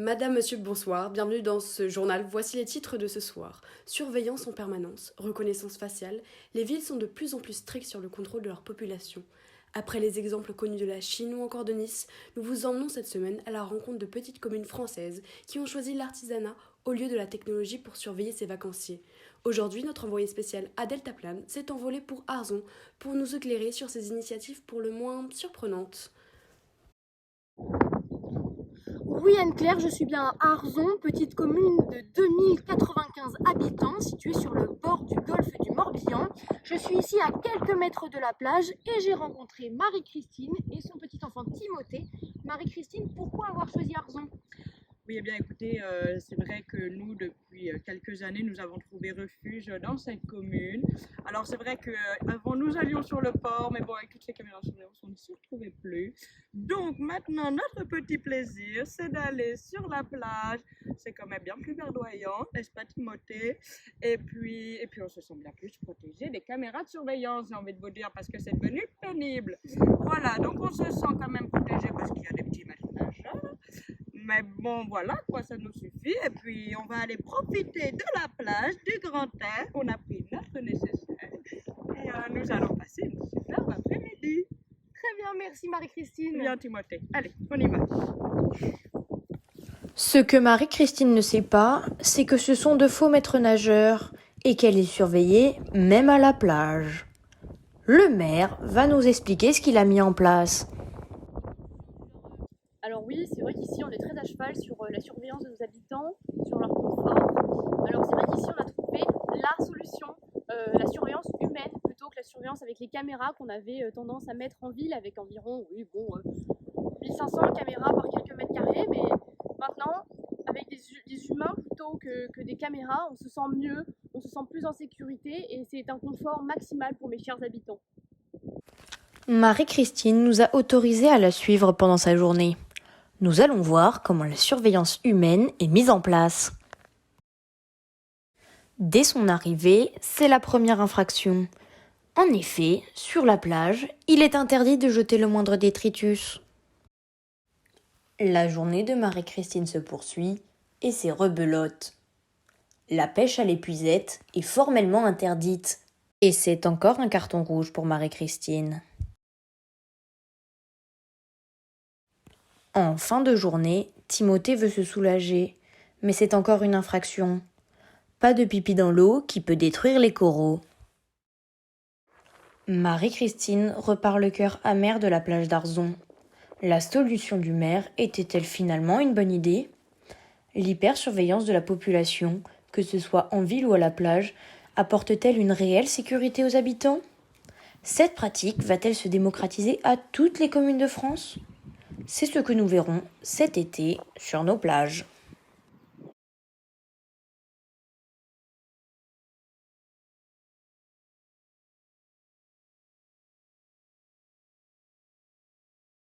Madame, monsieur, bonsoir, bienvenue dans ce journal. Voici les titres de ce soir. Surveillance en permanence, reconnaissance faciale, les villes sont de plus en plus strictes sur le contrôle de leur population. Après les exemples connus de la Chine ou encore de Nice, nous vous emmenons cette semaine à la rencontre de petites communes françaises qui ont choisi l'artisanat au lieu de la technologie pour surveiller ses vacanciers. Aujourd'hui, notre envoyé spécial Adèle Taplane s'est envolé pour Arzon pour nous éclairer sur ces initiatives pour le moins surprenantes. Oui, Anne-Claire, je suis bien à Arzon, petite commune de 2095 habitants située sur le bord du golfe du Morbihan. Je suis ici à quelques mètres de la plage et j'ai rencontré Marie-Christine et son petit enfant Timothée. Marie-Christine, pourquoi avoir choisi Arzon? Oui, eh bien écoutez, c'est vrai que nous, depuis quelques années, nous avons trouvé refuge dans cette commune. Alors c'est vrai qu'avant nous allions sur le port, mais bon, avec toutes ces caméras de surveillance, on ne s'y retrouvait plus. Donc maintenant, notre petit plaisir, c'est d'aller sur la plage. C'est quand même bien plus verdoyant, n'est-ce pas Timothée? Et puis on se sent bien plus protégé des caméras de surveillance, j'ai envie de vous dire, parce que c'est devenu pénible. Voilà, donc on se sent quand même protégé parce qu'il y a des petits nageurs. Mais bon, voilà, quoi, ça nous suffit. Et puis, on va aller profiter de la plage, du grand air. On a pris notre nécessaire. Et nous allons passer une superbe après-midi. Très bien, merci Marie-Christine. Bien, Timothée. Allez, on y va. Ce que Marie-Christine ne sait pas, c'est que ce sont de faux maîtres nageurs et qu'elle est surveillée même à la plage. Le maire va nous expliquer ce qu'il a mis en place. Alors oui, c'est vrai qu'ici on est très à cheval sur la surveillance de nos habitants, sur leur confort. Alors c'est vrai qu'ici on a trouvé la solution, la surveillance humaine plutôt que la surveillance avec les caméras qu'on avait tendance à mettre en ville avec environ, 1500 caméras par quelques mètres carrés. Mais maintenant, avec des humains plutôt que des caméras, on se sent mieux, on se sent plus en sécurité et c'est un confort maximal pour mes chers habitants. Marie-Christine nous a autorisés à la suivre pendant sa journée. Nous allons voir comment la surveillance humaine est mise en place. Dès son arrivée, c'est la première infraction. En effet, sur la plage, il est interdit de jeter le moindre détritus. La journée de Marie-Christine se poursuit et c'est rebelote. La pêche à l'épuisette est formellement interdite. Et c'est encore un carton rouge pour Marie-Christine. En fin de journée, Timothée veut se soulager, mais c'est encore une infraction. Pas de pipi dans l'eau qui peut détruire les coraux. Marie-Christine repart le cœur amer de la plage d'Arzon. La solution du maire était-elle finalement une bonne idée? L'hypersurveillance de la population, que ce soit en ville ou à la plage, apporte-t-elle une réelle sécurité aux habitants? Cette pratique va-t-elle se démocratiser à toutes les communes de France? C'est ce que nous verrons cet été sur nos plages.